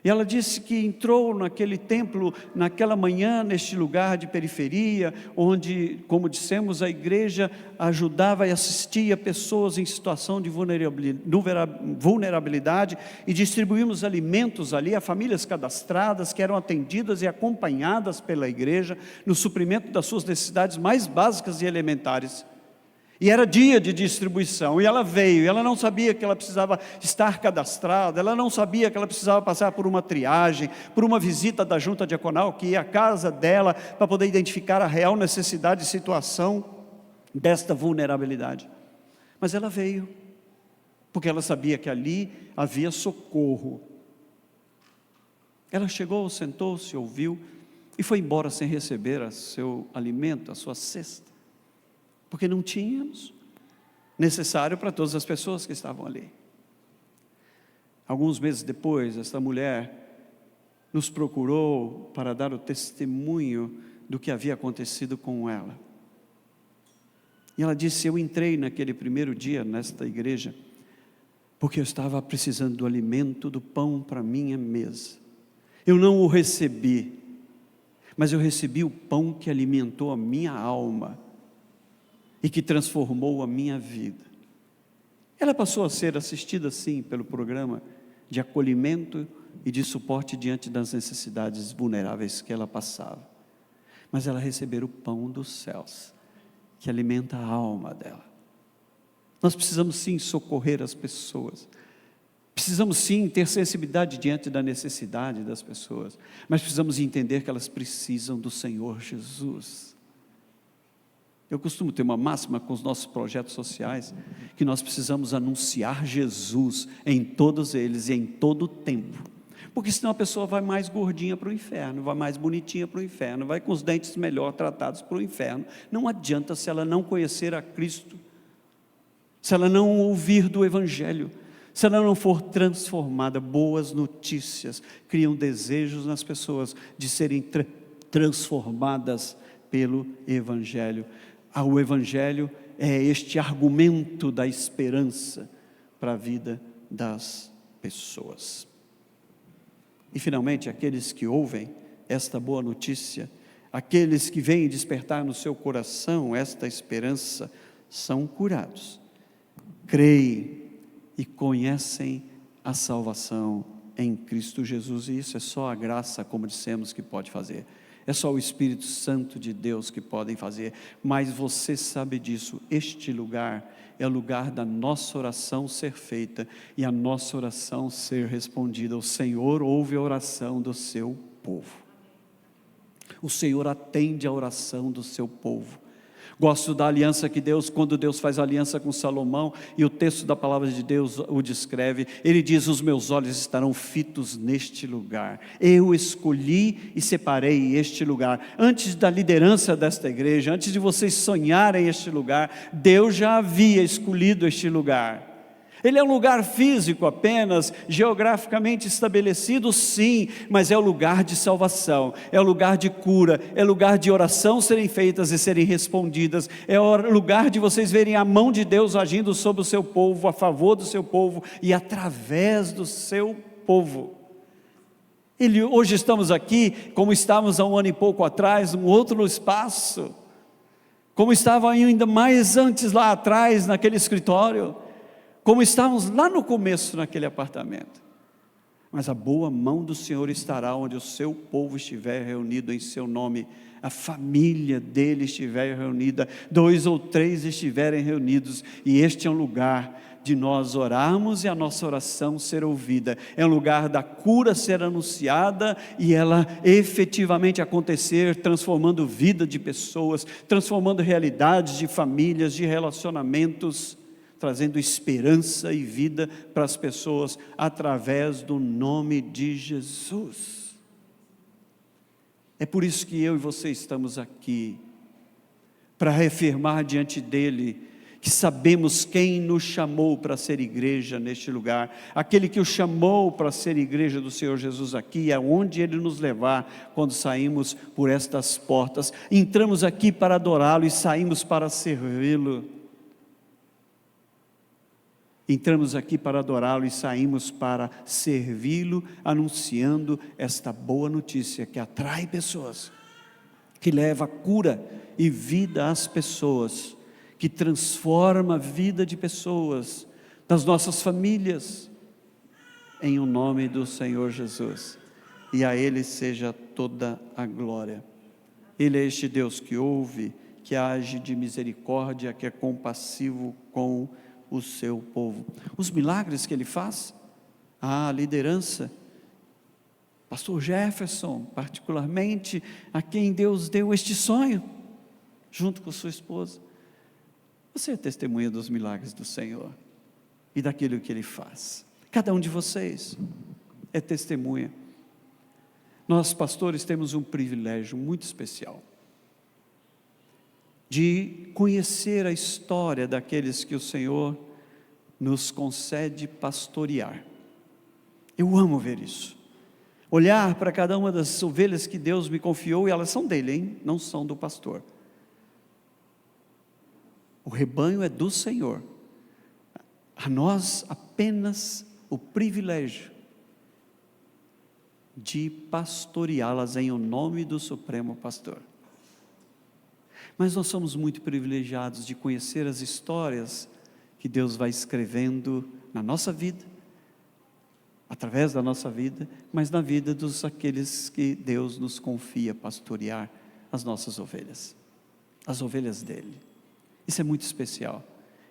E ela disse que entrou naquele templo, naquela manhã, neste lugar de periferia, onde, como dissemos, a igreja ajudava e assistia pessoas em situação de vulnerabilidade, e distribuímos alimentos ali a famílias cadastradas, que eram atendidas e acompanhadas pela igreja, no suprimento das suas necessidades mais básicas e elementares. E era dia de distribuição, e ela veio, e ela não sabia que ela precisava estar cadastrada, ela não sabia que ela precisava passar por uma triagem, por uma visita da junta diaconal, que ia à casa dela, para poder identificar a real necessidade e situação desta vulnerabilidade. Mas ela veio, porque ela sabia que ali havia socorro. Ela chegou, sentou-se, ouviu. e foi embora sem receber o seu alimento, a sua cesta, porque não tínhamos necessário para todas as pessoas que estavam ali. Alguns meses depois, esta mulher nos procurou para dar o testemunho do que havia acontecido com ela. E ela disse: eu entrei naquele primeiro dia nesta igreja porque eu estava precisando do alimento, do pão para minha mesa. Eu não o recebi, mas eu recebi o pão que alimentou a minha alma e que transformou a minha vida. Ela passou a ser assistida, sim, pelo programa de acolhimento e de suporte diante das necessidades vulneráveis que ela passava. Mas ela recebeu o pão dos céus, que alimenta a alma dela. Nós precisamos sim socorrer as pessoas, precisamos sim ter sensibilidade diante da necessidade das pessoas, mas precisamos entender que elas precisam do Senhor Jesus. Eu costumo ter uma máxima com os nossos projetos sociais, que nós precisamos anunciar Jesus em todos eles e em todo o tempo, porque senão a pessoa vai mais gordinha para o inferno, vai mais bonitinha para o inferno, vai com os dentes melhor tratados para o inferno. Não adianta se ela não conhecer a Cristo, se ela não ouvir do Evangelho, se ela não for transformada. Boas notícias criam desejos nas pessoas de serem transformadas pelo Evangelho. O Evangelho é este argumento da esperança para a vida das pessoas. E finalmente, aqueles que ouvem esta boa notícia, aqueles que vêm despertar no seu coração esta esperança, são curados. Creem e conhecem a salvação em Cristo Jesus, e isso é só a graça, como dissemos, que pode fazer. É só o Espírito Santo de Deus que podem fazer, mas você sabe disso. Este lugar é o lugar da nossa oração ser feita e a nossa oração ser respondida. O Senhor ouve a oração do seu povo. O Senhor atende a oração do seu povo. Gosto da aliança que Deus, quando Deus faz aliança com Salomão, e o texto da palavra de Deus o descreve, ele diz: os meus olhos estarão fitos neste lugar, eu escolhi e separei este lugar. Antes da liderança desta igreja, antes de vocês sonharem este lugar, Deus já havia escolhido este lugar. Ele é um lugar físico apenas, geograficamente estabelecido, sim, mas é o lugar de salvação, é o lugar de cura, é o lugar de oração serem feitas e serem respondidas, é o lugar de vocês verem a mão de Deus agindo sobre o seu povo, a favor do seu povo e através do seu povo. Hoje estamos aqui, como estávamos há um ano e pouco atrás, num outro espaço, como estava ainda mais antes lá atrás, naquele escritório, como estávamos lá no começo naquele apartamento. Mas a boa mão do Senhor estará onde o seu povo estiver reunido em seu nome, a família dele estiver reunida, 2 ou 3 estiverem reunidos, e este é um lugar de nós orarmos e a nossa oração ser ouvida, é um lugar da cura ser anunciada e ela efetivamente acontecer, transformando vida de pessoas, transformando realidades de famílias, de relacionamentos, trazendo esperança e vida para as pessoas, através do nome de Jesus. É por isso que eu e você estamos aqui, para reafirmar diante dEle, que sabemos quem nos chamou para ser igreja neste lugar, aquele que o chamou para ser igreja do Senhor Jesus aqui, aonde Ele nos levar, quando saímos por estas portas, entramos aqui para adorá-lo e saímos para servi-lo. Entramos aqui para adorá-lo e saímos para servi-lo, anunciando esta boa notícia que atrai pessoas, que leva cura e vida às pessoas, que transforma a vida de pessoas, das nossas famílias, em o nome do Senhor Jesus. E a Ele seja toda a glória. Ele é este Deus que ouve, que age de misericórdia, que é compassivo com o seu povo. Os milagres que Ele faz, a liderança, pastor Jefferson, particularmente, a quem Deus deu este sonho, junto com sua esposa. Você é testemunha dos milagres do Senhor e daquilo que Ele faz. Cada um de vocês é testemunha. Nós, pastores, temos um privilégio muito especial de conhecer a história daqueles que o Senhor nos concede pastorear. Eu amo ver isso. Olhar para cada uma das ovelhas que Deus me confiou, e elas são dele, hein? Não são do pastor. O rebanho é do Senhor. A nós apenas o privilégio de pastoreá-las em o nome do Supremo Pastor. Mas nós somos muito privilegiados de conhecer as histórias que Deus vai escrevendo na nossa vida, através da nossa vida, mas na vida dos aqueles que Deus nos confia pastorear as nossas ovelhas, as ovelhas dele. Isso é muito especial.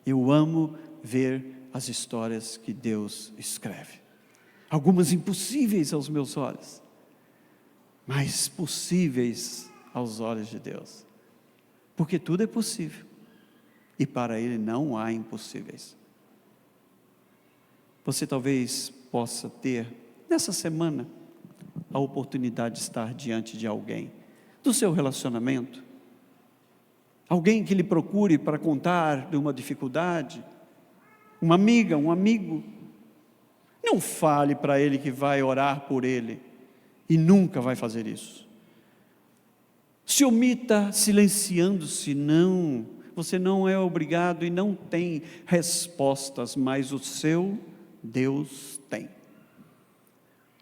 Eu amo ver as histórias que Deus escreve. Algumas impossíveis aos meus olhos, mas possíveis aos olhos de Deus. Porque tudo é possível, e para Ele não há impossíveis. Você talvez possa ter, nessa semana, a oportunidade de estar diante de alguém, do seu relacionamento, alguém que lhe procure para contar de uma dificuldade, uma amiga, um amigo. Não fale para ele que vai orar por ele, e nunca vai fazer isso. Se omita silenciando-se, não, você não é obrigado e não tem respostas, mas o seu Deus tem.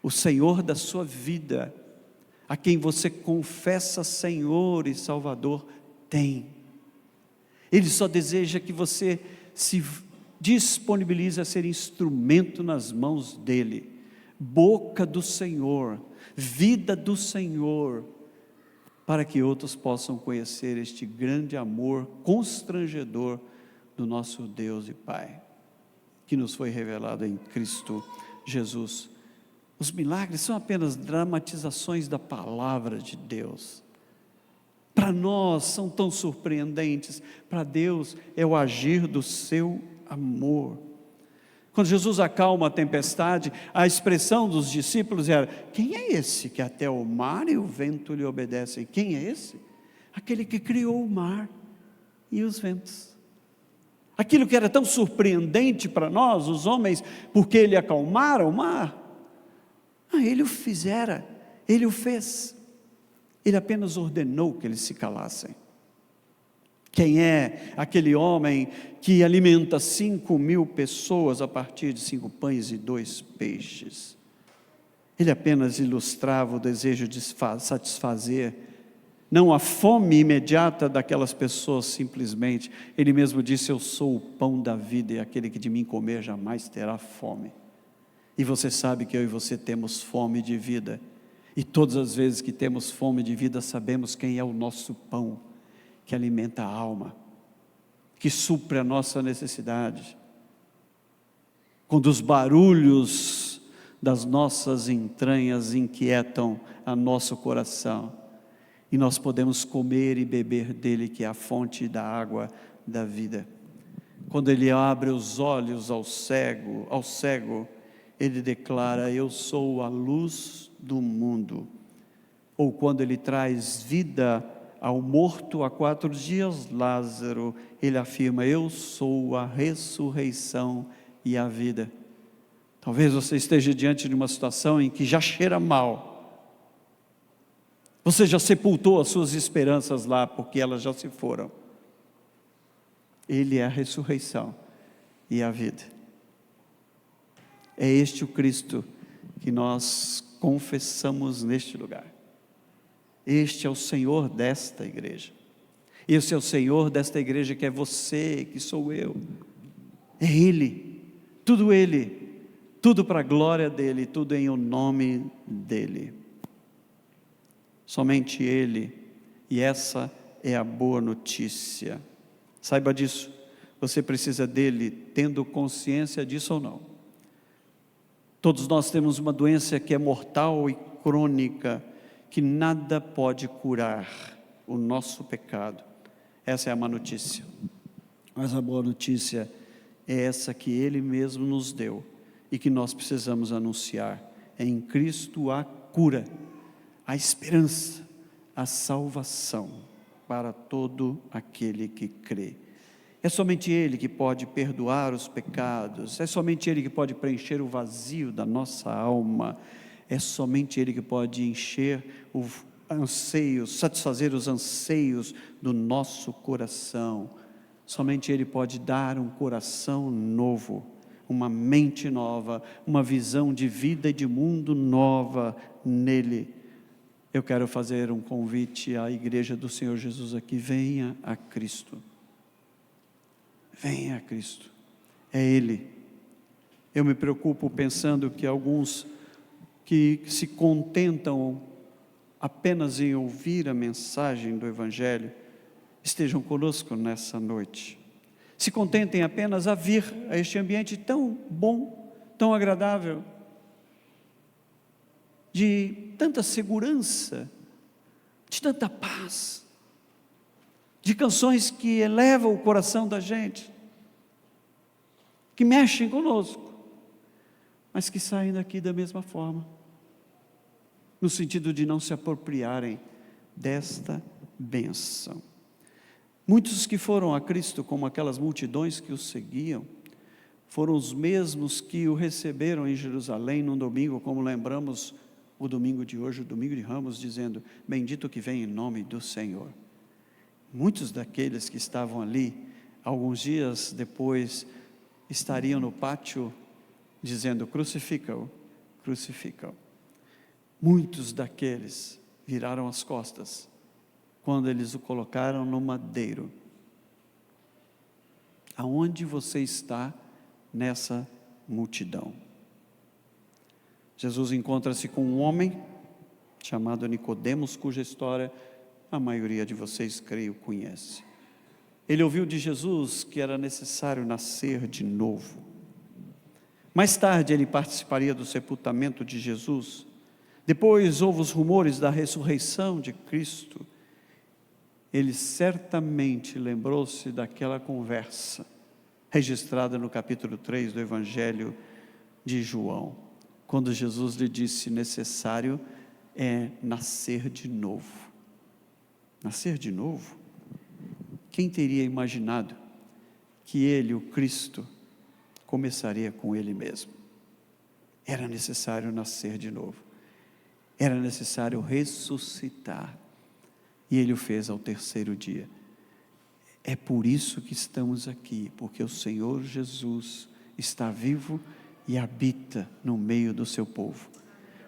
O Senhor da sua vida, a quem você confessa Senhor e Salvador, tem. Ele só deseja que você se disponibilize a ser instrumento nas mãos dele, boca do Senhor, vida do Senhor, para que outros possam conhecer este grande amor constrangedor do nosso Deus e Pai, que nos foi revelado em Cristo Jesus. Os milagres são apenas dramatizações da palavra de Deus. Para nós são tão surpreendentes, para Deus é o agir do seu amor. Quando Jesus acalma a tempestade, a expressão dos discípulos era: quem é esse que até o mar e o vento lhe obedecem? Quem é esse? Aquele que criou o mar e os ventos. Aquilo que era tão surpreendente para nós, os homens, porque ele acalmara o mar, ele o fizera, ele o fez. Ele apenas ordenou que eles se calassem. Quem é aquele homem que alimenta 5.000 pessoas a partir de 5 pães e 2 peixes? Ele apenas ilustrava o desejo de satisfazer, não a fome imediata daquelas pessoas simplesmente. Ele mesmo disse: eu sou o pão da vida, e aquele que de mim comer jamais terá fome. E você sabe que eu e você temos fome de vida, e todas as vezes que temos fome de vida, sabemos quem é o nosso pão, que alimenta a alma, que supre a nossa necessidade. Quando os barulhos das nossas entranhas inquietam a nosso coração, e nós podemos comer e beber dele, que é a fonte da água da vida. Quando ele abre os olhos ao cego, ele declara: eu sou a luz do mundo. Ou quando ele traz vida ao morto há 4 dias, Lázaro, ele afirma: eu sou a ressurreição e a vida. Talvez você esteja diante de uma situação em que já cheira mal. Você já sepultou as suas esperanças lá, porque elas já se foram. Ele é a ressurreição e a vida. É este o Cristo que nós confessamos neste lugar. Este é o Senhor desta igreja. Esse é o Senhor desta igreja, que é você, que sou eu. É Ele, tudo para a glória dEle, tudo em o nome dEle. Somente Ele, e essa é a boa notícia. Saiba disso, você precisa dEle, tendo consciência disso ou não. Todos nós temos uma doença que é mortal e crônica, que nada pode curar: o nosso pecado. Essa é a má notícia. Mas a boa notícia é essa que Ele mesmo nos deu, e que nós precisamos anunciar: em Cristo há cura. a esperança, a salvação para todo aquele que crê. É somente Ele que pode perdoar os pecados, é somente Ele que pode preencher o vazio da nossa alma, é somente Ele que pode encher o anseio, satisfazer os anseios do nosso coração. Somente Ele pode dar um coração novo, uma mente nova, uma visão de vida e de mundo nova nele. Eu quero fazer um convite à igreja do Senhor Jesus aqui: venha a Cristo. Venha a Cristo, é Ele. Eu me preocupo pensando que alguns que se contentam apenas em ouvir a mensagem do Evangelho, estejam conosco nessa noite. Se contentem apenas a vir a este ambiente tão bom, tão agradável, de tanta segurança, de tanta paz, de canções que elevam o coração da gente, que mexem conosco, mas que saem daqui da mesma forma, no sentido de não se apropriarem desta bênção. Muitos que foram a Cristo, como aquelas multidões que o seguiam, foram os mesmos que o receberam em Jerusalém num domingo, como lembramos o domingo de hoje, o domingo de Ramos, dizendo: bendito que vem em nome do Senhor. Muitos daqueles que estavam ali, alguns dias depois, estariam no pátio dizendo: crucifica-o, crucifica-o. Muitos daqueles viraram as costas quando eles o colocaram no madeiro. Aonde você está nessa multidão? Jesus encontra-se com um homem chamado Nicodemos, cuja história a maioria de vocês, creio, conhece. Ele ouviu de Jesus que era necessário nascer de novo. Mais tarde ele participaria do sepultamento de Jesus. Depois houve os rumores da ressurreição de Cristo. Ele certamente lembrou-se daquela conversa registrada no capítulo 3 do Evangelho de João, quando Jesus lhe disse: necessário é nascer de novo. Nascer de novo? Quem teria imaginado que ele, o Cristo, começaria com ele mesmo? Era necessário nascer de novo, era necessário ressuscitar, e ele o fez ao terceiro dia. É por isso que estamos aqui, porque o Senhor Jesus está vivo e habita no meio do seu povo,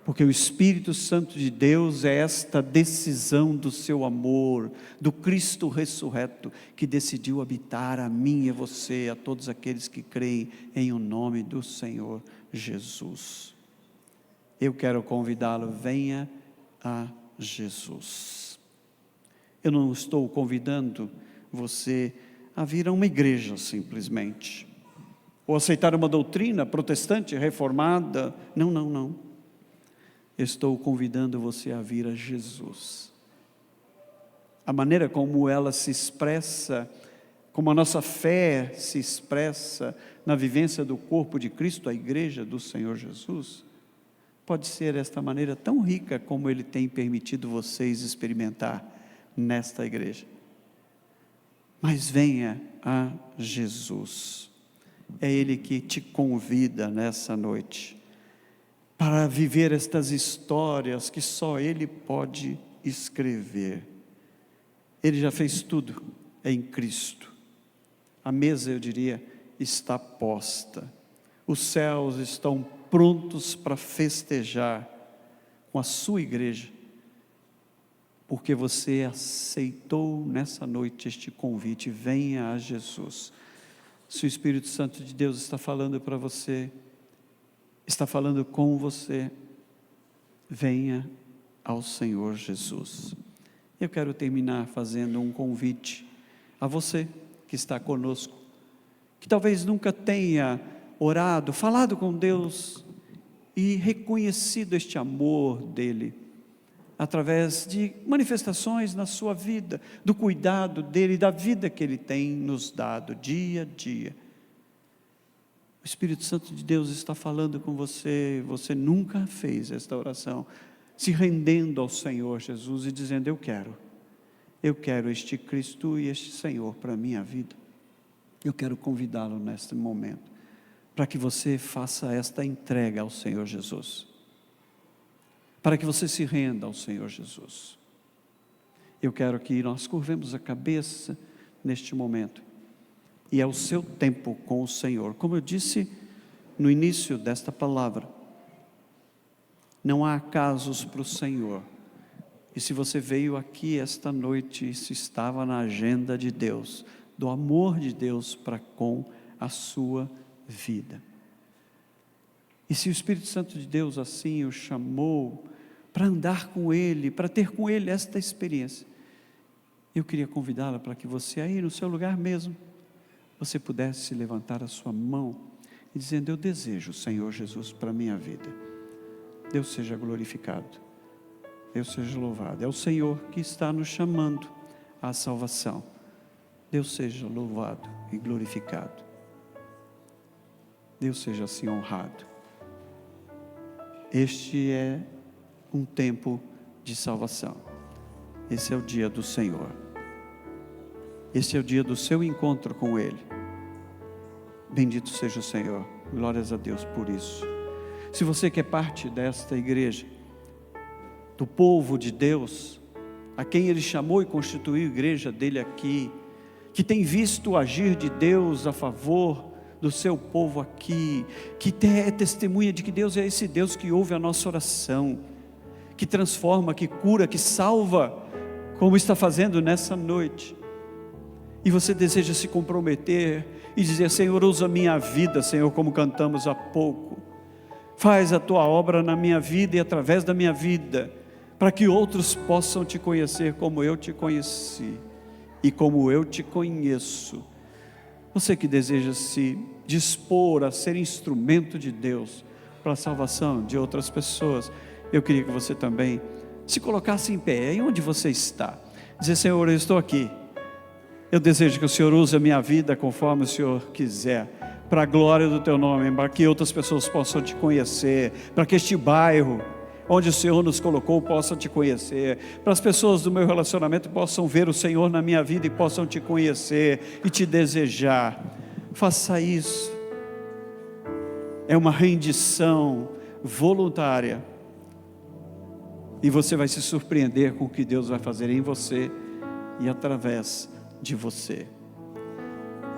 porque o Espírito Santo de Deus é esta decisão do seu amor, do Cristo ressurreto, que decidiu habitar a mim e a você, a todos aqueles que creem em o nome do Senhor Jesus. Eu quero convidá-lo: venha a Jesus. Eu não estou convidando você a vir a uma igreja simplesmente, ou aceitar uma doutrina protestante, reformada. Não, não, não. Estou convidando você a vir a Jesus. A maneira como ela se expressa, como a nossa fé se expressa na vivência do corpo de Cristo, a igreja do Senhor Jesus, pode ser esta maneira tão rica como Ele tem permitido vocês experimentar nesta igreja. Mas venha a Jesus. É Ele que te convida nessa noite para viver estas histórias que só Ele pode escrever. Ele já fez tudo em Cristo. A mesa, eu diria, está posta. Os céus estão prontos para festejar com a sua igreja, porque você aceitou nessa noite este convite: venha a Jesus. Se o Espírito Santo de Deus está falando para você, está falando com você, venha ao Senhor Jesus. Eu quero terminar fazendo um convite a você que está conosco, que talvez nunca tenha orado, falado com Deus e reconhecido este amor dEle, através de manifestações na sua vida, do cuidado dEle, da vida que Ele tem nos dado dia a dia. O Espírito Santo de Deus está falando com você, você nunca fez esta oração. se rendendo ao Senhor Jesus e dizendo: eu quero este Cristo e este Senhor para a minha vida. Eu quero convidá-lo neste momento, para que você faça esta entrega ao Senhor Jesus, para que você se renda ao Senhor Jesus. Eu quero que nós curvemos a cabeça neste momento, e é o seu tempo com o Senhor. Como eu disse no início desta palavra, não há acasos para o Senhor. E se você veio aqui esta noite, isso estava na agenda de Deus, do amor de Deus para com a sua vida. E se o Espírito Santo de Deus assim o chamou para andar com Ele, para ter com Ele esta experiência, eu queria convidá-la para que você aí no seu lugar mesmo, você pudesse levantar a sua mão e dizendo: eu desejo o Senhor Jesus para a minha vida. Deus seja glorificado, Deus seja louvado. É o Senhor que está nos chamando à salvação. Deus seja louvado e glorificado. Deus seja assim honrado. Este é um tempo de salvação. Esse é o dia do Senhor. Este é o dia do seu encontro com Ele. Bendito seja o Senhor. Glórias a Deus por isso. Se você quer parte desta igreja, do povo de Deus, a quem Ele chamou e constituiu a igreja dele aqui, que tem visto o agir de Deus a favor do seu povo aqui, que é testemunha de que Deus é esse Deus que ouve a nossa oração, que transforma, que cura, que salva, como está fazendo nessa noite, e você deseja se comprometer e dizer: Senhor, usa a minha vida, Senhor, como cantamos há pouco, faz a tua obra na minha vida e através da minha vida, para que outros possam te conhecer como eu te conheci e como eu te conheço. Você que deseja se dispor a ser instrumento de Deus para a salvação de outras pessoas, eu queria que você também se colocasse em pé, aí onde você está, dizer: Senhor, eu estou aqui, eu desejo que o Senhor use a minha vida conforme o Senhor quiser, para a glória do teu nome, para que outras pessoas possam te conhecer, para que este bairro onde o Senhor nos colocou possa te conhecer, para as pessoas do meu relacionamento possam ver o Senhor na minha vida e possam te conhecer e te desejar. Faça isso. É uma rendição voluntária, e você vai se surpreender com o que Deus vai fazer em você e através de você.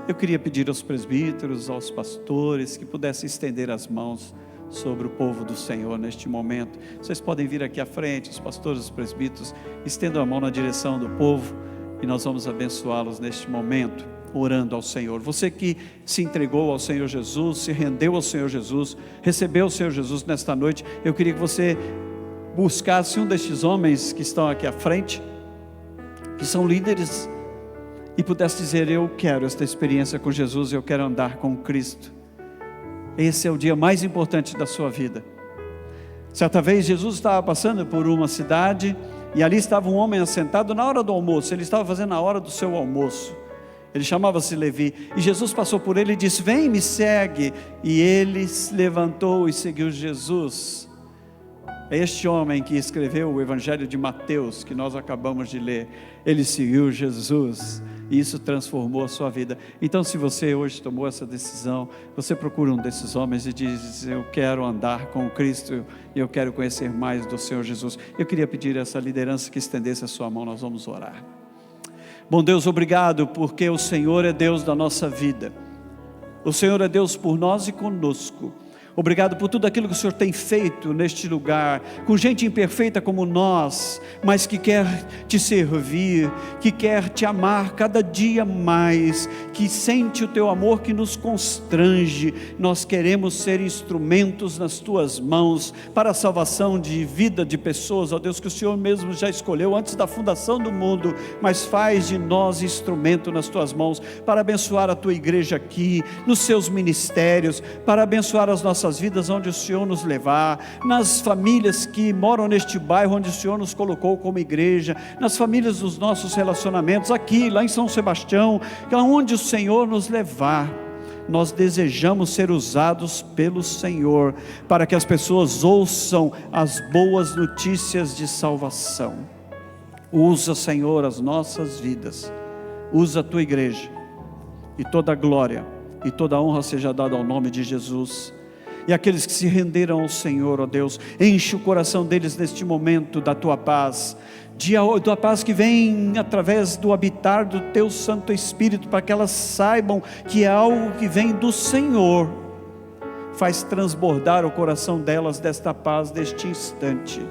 Eu queria pedir aos presbíteros, aos pastores, que pudessem estender as mãos sobre o povo do Senhor neste momento. Vocês podem vir aqui à frente, os pastores, os presbíteros, estendam a mão na direção do povo, e nós vamos abençoá-los neste momento, orando ao Senhor. Você que se entregou ao Senhor Jesus, se rendeu ao Senhor Jesus, recebeu o Senhor Jesus nesta noite, eu queria que você buscasse um destes homens que estão aqui à frente, que são líderes, e pudesse dizer: eu quero esta experiência com Jesus, eu quero andar com Cristo. Esse é o dia mais importante da sua vida. Certa vez Jesus estava passando por uma cidade, e ali estava um homem assentado na hora do almoço. Ele estava fazendo a hora do seu almoço. Ele chamava-se Levi, e Jesus passou por ele e disse: vem, me segue. E ele se levantou e seguiu Jesus. É este homem que escreveu o Evangelho de Mateus, que nós acabamos de ler. Ele seguiu Jesus, e isso transformou a sua vida. Então, se você hoje tomou essa decisão, você procura um desses homens e diz: eu quero andar com Cristo, e eu quero conhecer mais do Senhor Jesus. Eu queria pedir a essa liderança que estendesse a sua mão. Nós vamos orar. Bom Deus, obrigado, porque o Senhor é Deus da nossa vida. O Senhor é Deus por nós e conosco. Obrigado por tudo aquilo que o Senhor tem feito neste lugar, com gente imperfeita como nós, mas que quer te servir, que quer te amar cada dia mais, que sente o teu amor que nos constrange. Nós queremos ser instrumentos nas tuas mãos, para a salvação de vida de pessoas, ó Deus, que o Senhor mesmo já escolheu antes da fundação do mundo, mas faz de nós instrumento nas tuas mãos, para abençoar a tua igreja aqui, nos seus ministérios, para abençoar as nossas vidas onde o Senhor nos levar, nas famílias que moram neste bairro onde o Senhor nos colocou como igreja, nas famílias dos nossos relacionamentos, aqui, lá em São Sebastião, onde o Senhor nos levar. nós desejamos ser usados pelo Senhor, para que as pessoas ouçam as boas notícias de salvação. Usa, Senhor, as nossas vidas, usa a tua igreja, e toda a glória e toda a honra seja dada ao nome de Jesus. E aqueles que se renderam ao Senhor, ó Deus, enche o coração deles neste momento da tua paz, da paz que vem através do habitar do teu Santo Espírito, para que elas saibam que é algo que vem do Senhor. Faz transbordar o coração delas desta paz, deste instante.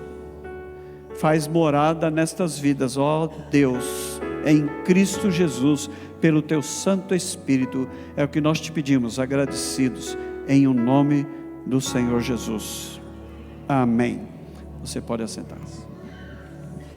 Faz morada nestas vidas, ó Deus, em Cristo Jesus, pelo teu Santo Espírito. É o que nós te pedimos, agradecidos, em o nome do Senhor Jesus. Amém. Você pode assentar-se.